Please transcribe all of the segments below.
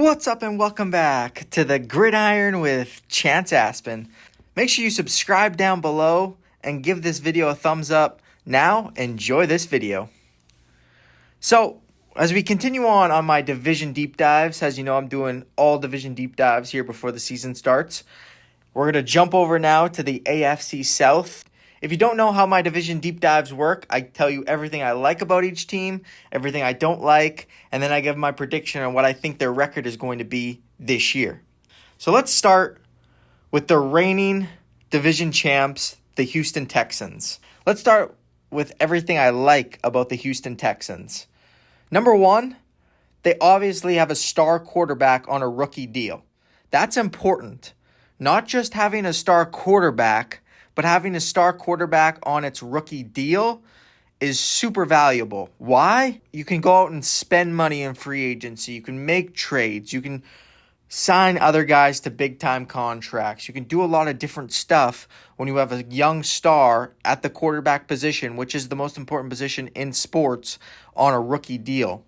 What's up and welcome back to the Gridiron with Chance Aspen. Make sure you subscribe down below and give this video a thumbs up. Now, enjoy this video. So, as we continue on my division deep dives, as you know, I'm doing all division deep dives here before the season starts. We're going to jump over now to the AFC South. If you don't know how my division deep dives work, I tell you everything I like about each team, everything I don't like, and then I give my prediction on what I think their record is going to be this year. So let's start with the reigning division champs, the Houston Texans. Let's start with everything I like about the Houston Texans. Number one, they obviously have a star quarterback on a rookie deal. That's important. Not just having a star quarterback, but having a star quarterback on its rookie deal is super valuable. Why? You can go out and spend money in free agency. You can make trades. You can sign other guys to big-time contracts. You can do a lot of different stuff when you have a young star at the quarterback position, which is the most important position in sports, on a rookie deal.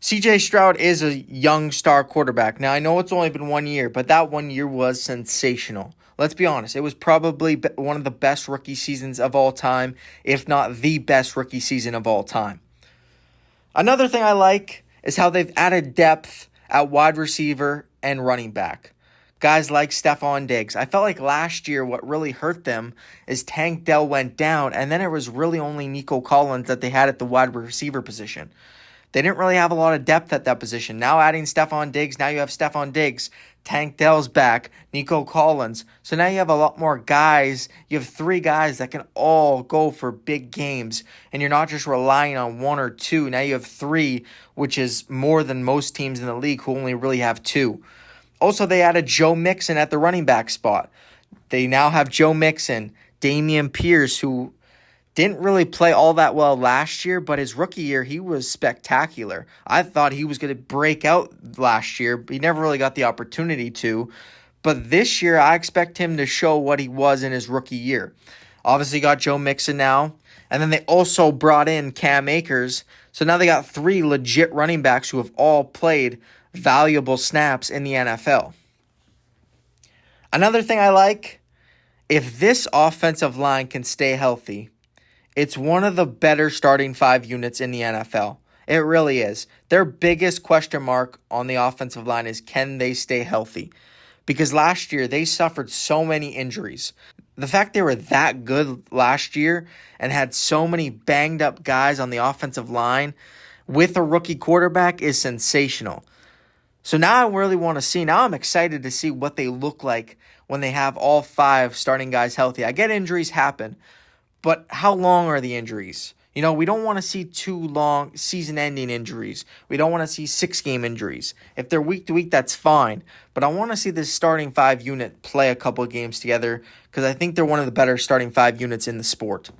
CJ Stroud is a young star quarterback. Now, I know it's only been 1 year, but that 1 year was sensational. Let's be honest. It was probably one of the best rookie seasons of all time, if not the best rookie season of all time. Another thing I like is how they've added depth at wide receiver and running back. Guys like Stephon Diggs. I felt like last year what really hurt them is Tank Dell went down, and then it was really only Nico Collins that they had at the wide receiver position. They didn't really have a lot of depth at that position. Now adding Stephon Diggs, now you have Stephon Diggs, Tank Dell's back, Nico Collins. So now you have a lot more guys. You have 3 guys that can all go for big games. And you're not just relying on 1 or 2. Now you have 3, which is more than most teams in the league who only really have 2. Also, they added Joe Mixon at the running back spot. They now have Joe Mixon, Dameon Pierce, who didn't really play all that well last year, but his rookie year, he was spectacular. I thought he was going to break out last year, but he never really got the opportunity to. But this year, I expect him to show what he was in his rookie year. Obviously, got Joe Mixon now. And then they also brought in Cam Akers. So now they got 3 legit running backs who have all played valuable snaps in the NFL. Another thing I like, if this offensive line can stay healthy, it's one of the better starting 5 units in the NFL. It really is. Their biggest question mark on the offensive line is, can they stay healthy? Because last year, they suffered so many injuries. The fact they were that good last year and had so many banged up guys on the offensive line with a rookie quarterback is sensational. So now I really want to see, now I'm excited to see what they look like when they have all 5 starting guys healthy. I get injuries happen. But how long are the injuries? You know, we don't want to see 2 long season-ending injuries. We don't want to see 6-game injuries. If they're week to week, that's fine. But I want to see this starting 5 unit play a couple of games together because I think they're one of the better starting 5 units in the sport.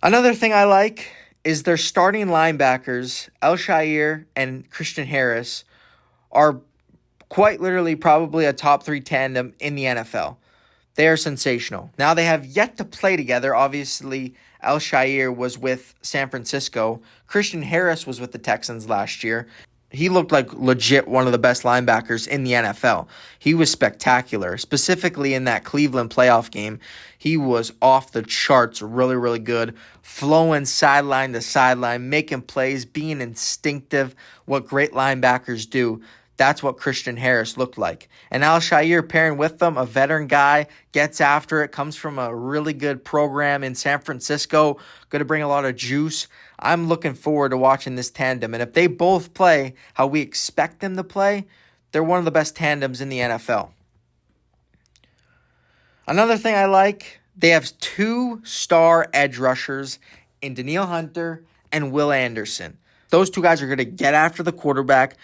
Another thing I like is their starting linebackers, Al-Shaair and Christian Harris, are quite literally probably a top 3 tandem in the NFL. They are sensational. Now, they have yet to play together. Obviously, Al-Shaair was with San Francisco. Christian Harris was with the Texans last year. He looked like legit one of the best linebackers in the NFL. He was spectacular. Specifically in that Cleveland playoff game, he was off the charts, really, really good. Flowing sideline to sideline, making plays, being instinctive, what great linebackers do. That's what Christian Harris looked like. And Al-Shaair pairing with them, a veteran guy, gets after it, comes from a really good program in San Francisco, going to bring a lot of juice. I'm looking forward to watching this tandem. And if they both play how we expect them to play, they're one of the best tandems in the NFL. Another thing I like, they have 2 star edge rushers in Danielle Hunter and Will Anderson. Those 2 guys are going to get after the quarterback.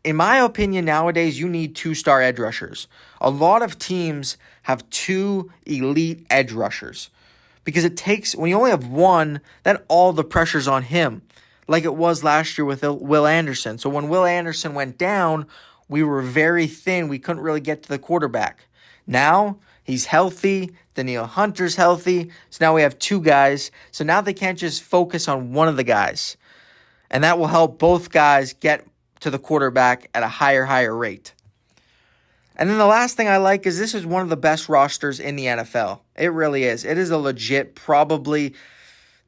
In my opinion, nowadays, you need 2-star edge rushers. A lot of teams have 2 elite edge rushers because it takes, when you only have 1, then all the pressure's on him, like it was last year with Will Anderson. So when Will Anderson went down, we were very thin. We couldn't really get to the quarterback. Now, he's healthy. Danielle Hunter's healthy. So now we have 2 guys. So now they can't just focus on one of the guys. And that will help both guys get to the quarterback at a higher rate. And then the last thing I like is this is one of the best rosters in the NFL. It really is. It is a legit, probably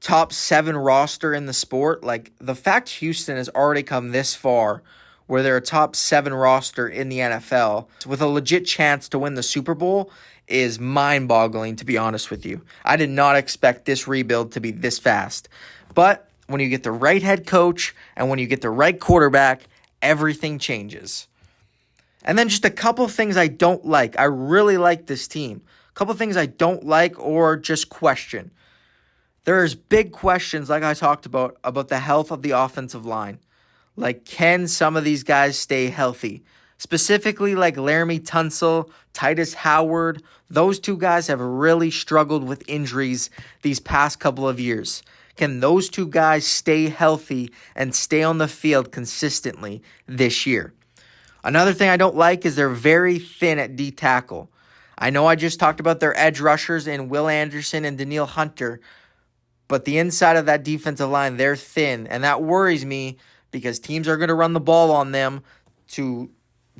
top 7 roster in the sport. Like, the fact Houston has already come this far where they're a top 7 roster in the NFL with a legit chance to win the Super Bowl is mind-boggling, to be honest with you. I did not expect this rebuild to be this fast. But when you get the right head coach and when you get the right quarterback, everything changes. And then just a couple things I don't like. I really like this team. A couple things I don't like or just question. There's big questions, like I talked about the health of the offensive line. Like, can some of these guys stay healthy? Specifically, like Laramie Tunsil, Titus Howard. Those 2 guys have really struggled with injuries these past couple of years. Can those 2 guys stay healthy and stay on the field consistently this year? Another thing I don't like is they're very thin at D tackle. I know I just talked about their edge rushers in Will Anderson and Danielle Hunter, but the inside of that defensive line, they're thin, and that worries me because teams are going to run the ball on them to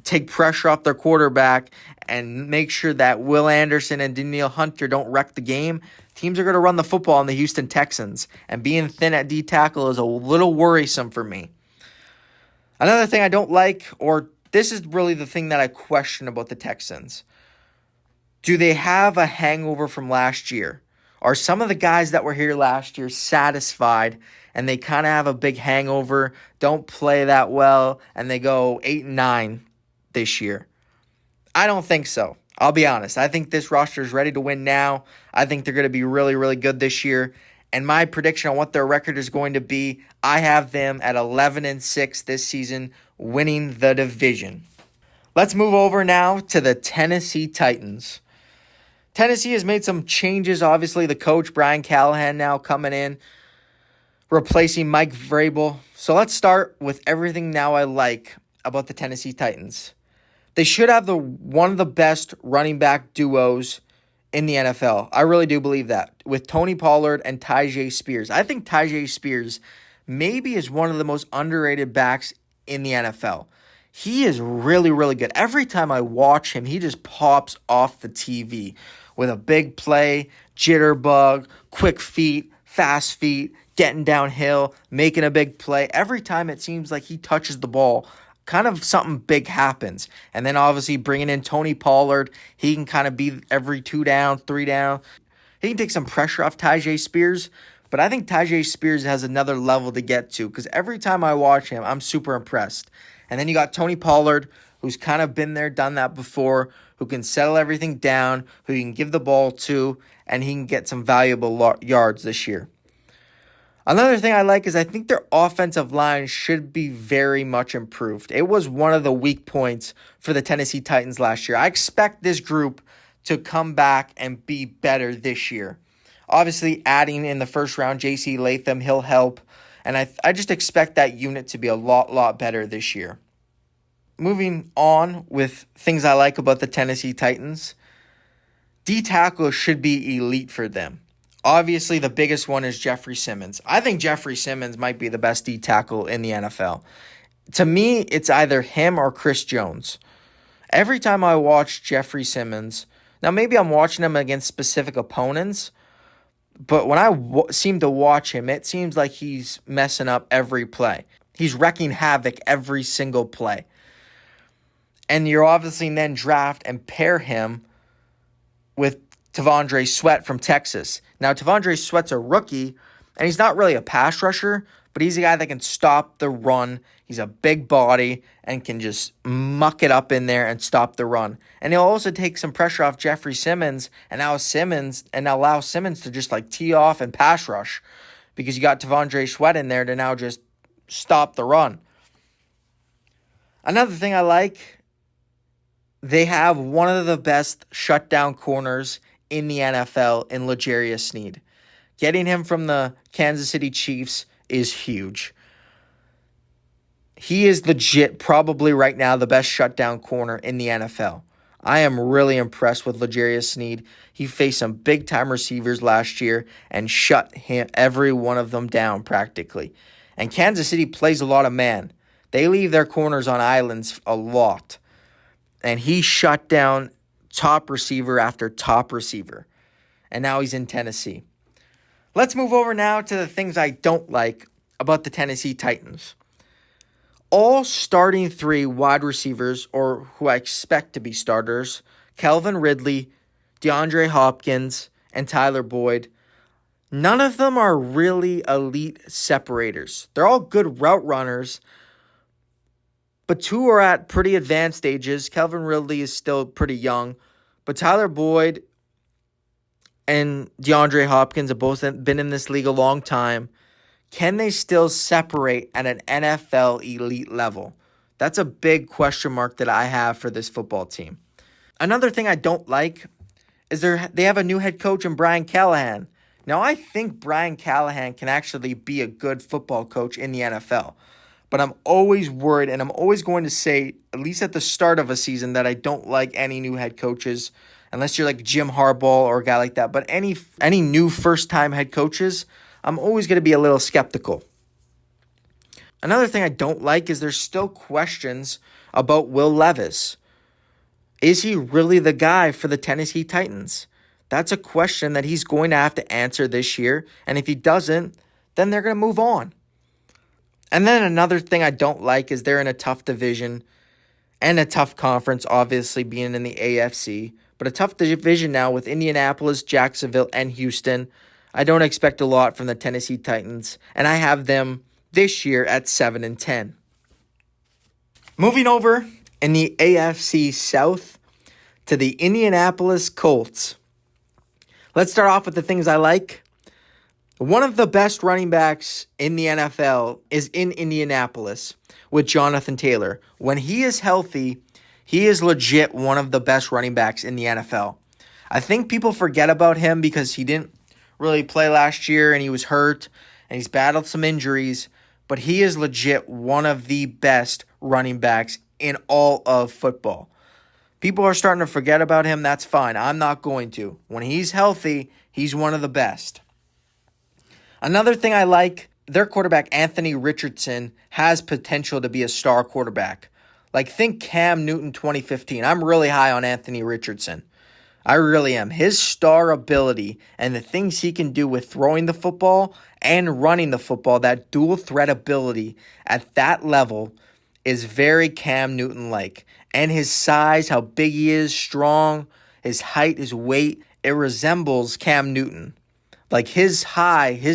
take pressure off their quarterback and make sure that Will Anderson and Danielle Hunter don't wreck the game. Teams are going to run the football on the Houston Texans, and being thin at D tackle is a little worrisome for me. Another thing I don't like, or this is really the thing that I question about the Texans. Do they have a hangover from last year? Are some of the guys that were here last year satisfied and they kind of have a big hangover, don't play that well, and they go 8-9 this year? I don't think so. I'll be honest. I think this roster is ready to win now. I think they're going to be really, really good this year. And my prediction on what their record is going to be, I have them at 11-6 this season, winning the division. Let's move over now to the Tennessee Titans. Tennessee has made some changes. Obviously, the coach, Brian Callahan, now coming in, replacing Mike Vrabel. So let's start with everything now I like about the Tennessee Titans. They should have one of the best running back duos in the NFL. I really do believe that. With Tony Pollard and Tyjae Spears. I think Tyjae Spears maybe is one of the most underrated backs in the NFL. He is really, really good. Every time I watch him, he just pops off the TV with a big play, jitterbug, quick feet, fast feet, getting downhill, making a big play. Every time it seems like he touches the ball, kind of something big happens. And then obviously bringing in Tony Pollard, he can kind of be every 2 down, 3 down. He can take some pressure off Tyjae Spears, but I think Tyjae Spears has another level to get to because every time I watch him, I'm super impressed. And then you got Tony Pollard, who's kind of been there, done that before, who can settle everything down, who you can give the ball to, and he can get some valuable yards this year. Another thing I like is I think their offensive line should be very much improved. It was one of the weak points for the Tennessee Titans last year. I expect this group to come back and be better this year. Obviously, adding in the first round J.C. Latham, he'll help. And I just expect that unit to be a lot better this year. Moving on with things I like about the Tennessee Titans. D tackle should be elite for them. Obviously, the biggest one is Jeffrey Simmons. I think Jeffrey Simmons might be the best D tackle in the NFL. To me, it's either him or Chris Jones. Every time I watch Jeffrey Simmons, now maybe I'm watching him against specific opponents, but when I seem to watch him, it seems like he's messing up every play. He's wrecking havoc every single play. And you're obviously then draft and pair him with T'Vondre Sweat from Texas. Now, T'Vondre Sweat's a rookie, and he's not really a pass rusher, but he's a guy that can stop the run. He's a big body and can just muck it up in there and stop the run. And he'll also take some pressure off Jeffrey Simmons and allow Simmons to just like tee off and pass rush because you got T'Vondre Sweat in there to now just stop the run. Another thing I like, they have one of the best shutdown corners in the NFL in L'Jarius Sneed. Getting him from the Kansas City Chiefs is huge. He is legit, probably right now, the best shutdown corner in the NFL. I am really impressed with L'Jarius Sneed. He faced some big-time receivers last year and shut every one of them down practically. And Kansas City plays a lot of man. They leave their corners on islands a lot. And he shut down top receiver after top receiver. And now he's in Tennessee. Let's move over now to the things I don't like about the Tennessee Titans. All starting 3 wide receivers, or who I expect to be starters, Calvin Ridley, DeAndre Hopkins, and Tyler Boyd, none of them are really elite separators. They're all good route runners, but 2 are at pretty advanced stages. Calvin Ridley is still pretty young, but Tyler Boyd and DeAndre Hopkins have both been in this league a long time. Can they still separate at an NFL elite level? That's a big question mark that I have for this football team. Another thing I don't like is they have a new head coach in Brian Callahan. Now, I think Brian Callahan can actually be a good football coach in the NFL. But I'm always worried, and I'm always going to say, at least at the start of a season, that I don't like any new head coaches, unless you're like Jim Harbaugh or a guy like that. But any new first-time head coaches, I'm always going to be a little skeptical. Another thing I don't like is there's still questions about Will Levis. Is he really the guy for the Tennessee Titans? That's a question that he's going to have to answer this year. And if he doesn't, then they're going to move on. And then another thing I don't like is they're in a tough division and a tough conference, obviously being in the AFC. But a tough division now with Indianapolis, Jacksonville, and Houston. I don't expect a lot from the Tennessee Titans, and I have them this year at 7-10. Moving over in the AFC South to the Indianapolis Colts. Let's start off with the things I like. One of the best running backs in the NFL is in Indianapolis with Jonathan Taylor. When he is healthy, he is legit one of the best running backs in the NFL. I think people forget about him because he didn't really play last year and he was hurt and he's battled some injuries, but he is legit one of the best running backs in all of football. People are starting to forget about him. That's fine. I'm not going to. When he's healthy, he's one of the best. Another thing I like, their quarterback Anthony Richardson has potential to be a star quarterback. Like, think Cam Newton 2015. I'm really high on Anthony Richardson. I really am. His star ability and the things he can do with throwing the football and running the football, that dual threat ability at that level is very Cam Newton-like. And his size, how big he is, strong, his height, his weight, it resembles Cam Newton. Like his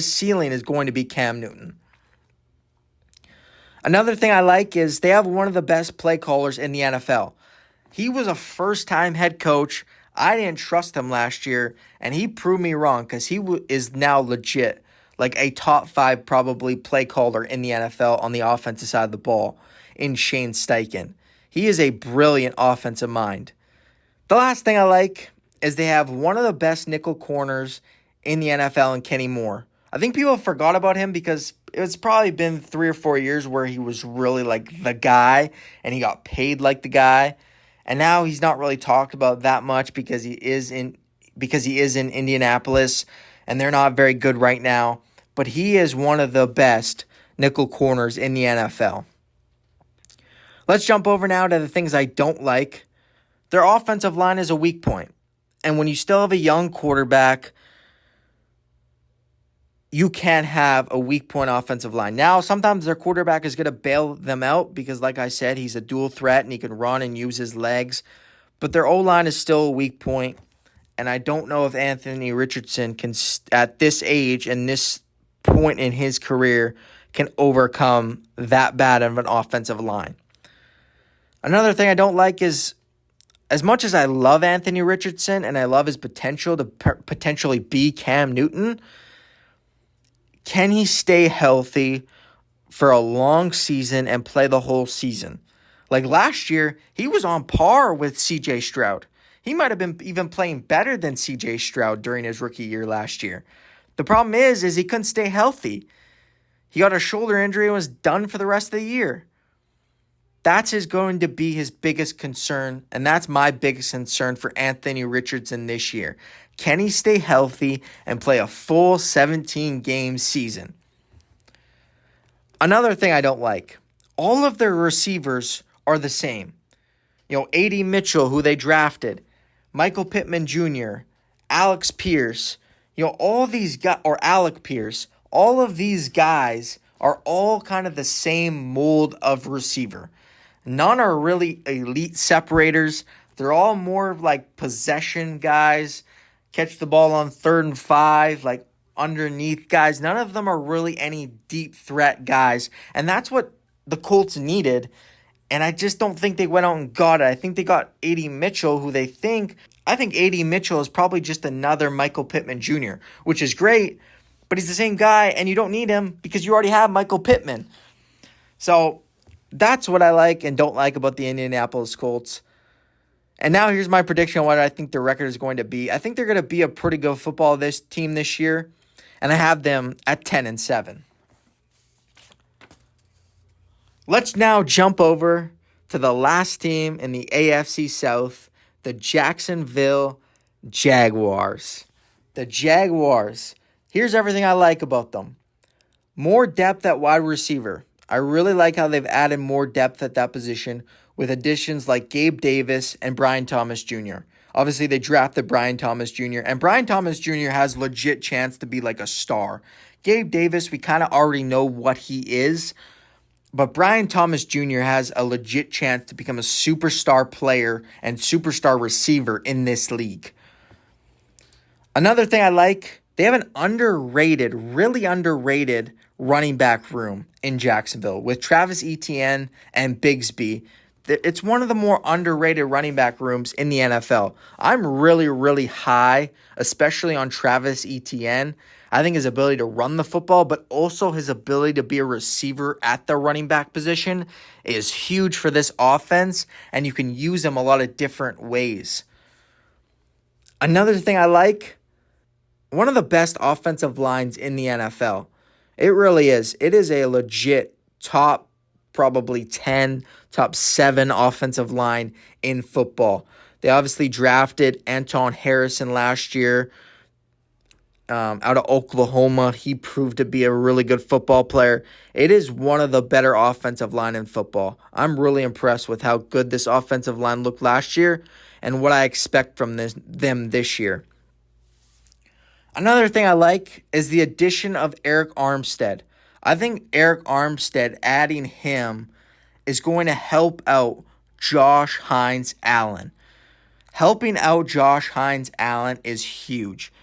ceiling is going to be Cam Newton. Another thing I like is they have one of the best play callers in the NFL. He was a first-time head coach. I didn't trust him last year, and he proved me wrong because he is now legit like a top 5 probably play caller in the NFL on the offensive side of the ball in Shane Steichen. He is a brilliant offensive mind. The last thing I like is they have one of the best nickel corners in the NFL in Kenny Moore. I think people forgot about him because it's probably been 3 or 4 years where he was really like the guy and he got paid like the guy. And now he's not really talked about that much because he is in Indianapolis and they're not very good right now. But he is one of the best nickel corners in the NFL. Let's jump over now to the things I don't like. Their offensive line is a weak point. And when you still have a young quarterback, you can't have a weak point offensive line. Now, sometimes their quarterback is going to bail them out because, like I said, he's a dual threat and he can run and use his legs. But their O-line is still a weak point. And I don't know if Anthony Richardson can, at this age and this point in his career, can overcome that bad of an offensive line. Another thing I don't like is, as much as I love Anthony Richardson and I love his potential to potentially be Cam Newton, can he stay healthy for a long season and play the whole season? Like last year, he was on par with CJ Stroud. He might have been even playing better than CJ Stroud during his rookie year last year. The problem is he couldn't stay healthy. He got a shoulder injury and was done for the rest of the year. That's going to be his biggest concern, and that's my biggest concern for Anthony Richardson this year. Can he stay healthy and play a full 17-game season? Another thing I don't like, all of their receivers are the same. A.D. Mitchell, who they drafted, Michael Pittman Jr., Alex Pierce, all these guys, or Alec Pierce, all of these guys are all kind of the same mold of receiver. None are really elite separators. They're all more like possession guys, catch the ball on 3rd and 5, like underneath guys. None of them are really any deep threat guys. And that's what the Colts needed. And I just don't think they went out and got it. I think they got A.D. Mitchell, who I think A.D. Mitchell is probably just another Michael Pittman Jr., which is great, but he's the same guy, and you don't need him because you already have Michael Pittman. So that's what I like and don't like about the Indianapolis Colts. And now here's my prediction on what I think their record is going to be. I think they're going to be a pretty good football team this year, and I have them at 10-7. Let's now jump over to the last team in the AFC South, the Jacksonville Jaguars. The Jaguars. Here's everything I like about them. More depth at wide receiver. I really like how they've added more depth at that position with additions like Gabe Davis and Brian Thomas Jr. Obviously, they drafted Brian Thomas Jr., and Brian Thomas Jr. has legit chance to be like a star. Gabe Davis, we kind of already know what he is, but Brian Thomas Jr. has a legit chance to become a superstar player and superstar receiver in this league. Another thing I like, they have an really underrated running back room in Jacksonville with Travis Etienne and Bigsby. It's one of the more underrated running back rooms in the NFL. I'm really, really high, especially on Travis Etienne. I think his ability to run the football, but also his ability to be a receiver at the running back position is huge for this offense, and you can use him a lot of different ways. Another thing I like, one of the best offensive lines in the NFL. It really is. It is a legit top probably 10, top 7 offensive line in football. They obviously drafted Anton Harrison last year out of Oklahoma. He proved to be a really good football player. It is one of the better offensive line in football. I'm really impressed with how good this offensive line looked last year and what I expect from them this year. Another thing I like is the addition of Eric Armstead. I think Eric Armstead, adding him, is going to help out Josh Hines Allen. Helping out Josh Hines Allen is huge.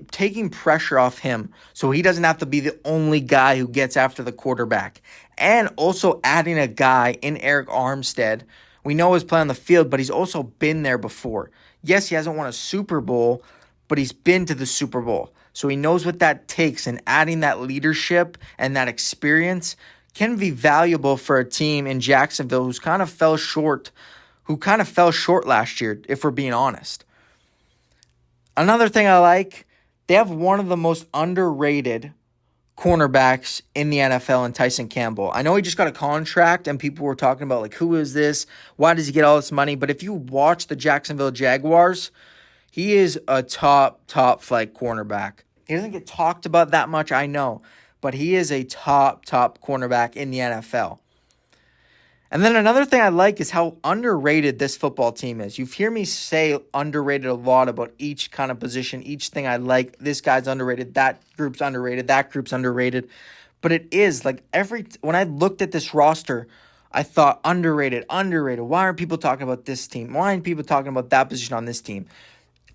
Taking pressure off him so he doesn't have to be the only guy who gets after the quarterback. And also adding a guy in Eric Armstead. We know he's playing on the field, but he's also been there before. Yes, he hasn't won a Super Bowl, but he's been to the Super Bowl. So he knows what that takes, and adding that leadership and that experience can be valuable for a team in Jacksonville who kind of fell short last year, if we're being honest. Another thing I like, they have one of the most underrated cornerbacks in the NFL in Tyson Campbell. I know he just got a contract and people were talking about, like, who is this? Why does he get all this money? But if you watch the Jacksonville Jaguars, he is a top flight cornerback. He doesn't get talked about that much, I know, but he is a top cornerback in the NFL. And then another thing I like is how underrated this football team is. You've heard me say underrated a lot about each kind of position, each thing I like. This guy's underrated, that group's underrated, that group's underrated. But it is like when I looked at this roster, I thought underrated. Why aren't people talking about this team? Why aren't people talking about that position on this team?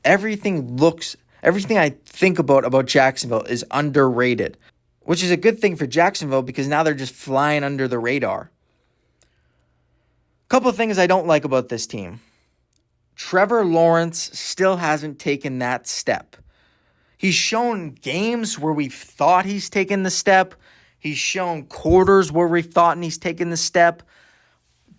Everything I think about Jacksonville is underrated, which is a good thing for Jacksonville because now they're just flying under the radar. Couple of things I don't like about this team. Trevor Lawrence still hasn't taken that step. He's shown games where we've thought he's taken the step. He's shown quarters where we've thought he's taken the step.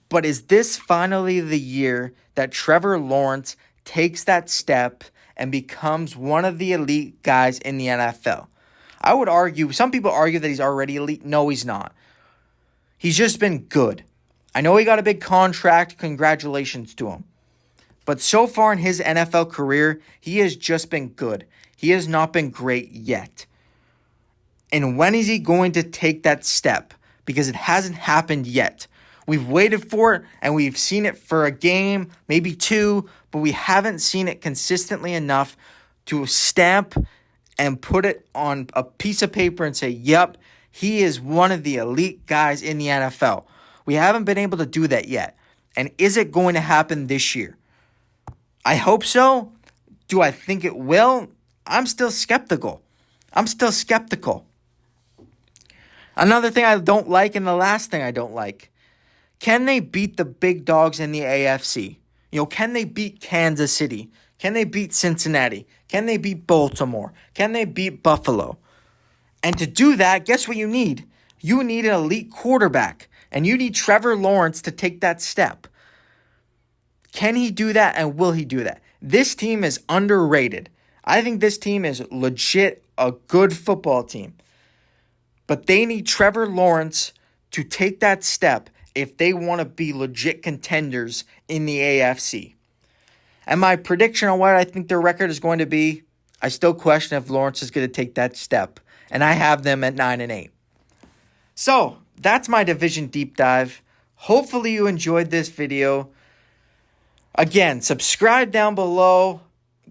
But is this finally the year that Trevor Lawrence takes that step and becomes one of the elite guys in the NFL? I would argue, some people argue that he's already elite. No, he's not. He's just been good. I know he got a big contract. Congratulations to him. But so far in his NFL career, he has just been good. He has not been great yet. And when is he going to take that step? because it hasn't happened yet. We've waited for it, and we've seen it for a game, maybe two, but we haven't seen it consistently enough to stamp and put it on a piece of paper and say, yep, he is one of the elite guys in the NFL. We haven't been able to do that yet. And is it going to happen this year? I hope so. Do I think it will? I'm still skeptical. Another thing I don't like, and the last thing I don't like, can they beat the big dogs in the AFC? Can they beat Kansas City? Can they beat Cincinnati? Can they beat Baltimore? Can they beat Buffalo? And to do that, guess what you need? You need an elite quarterback, and you need Trevor Lawrence to take that step. Can he do that, and will he do that? This team is underrated. I think this team is legit a good football team. But they need Trevor Lawrence to take that step if they want to be legit contenders in the AFC. And my prediction on what I think their record is going to be, I still question if Lawrence is going to take that step. And I have them at 9-8. So, that's my division deep dive. Hopefully you enjoyed this video. Again, subscribe down below.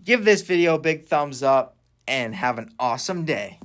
Give this video a big thumbs up. And have an awesome day.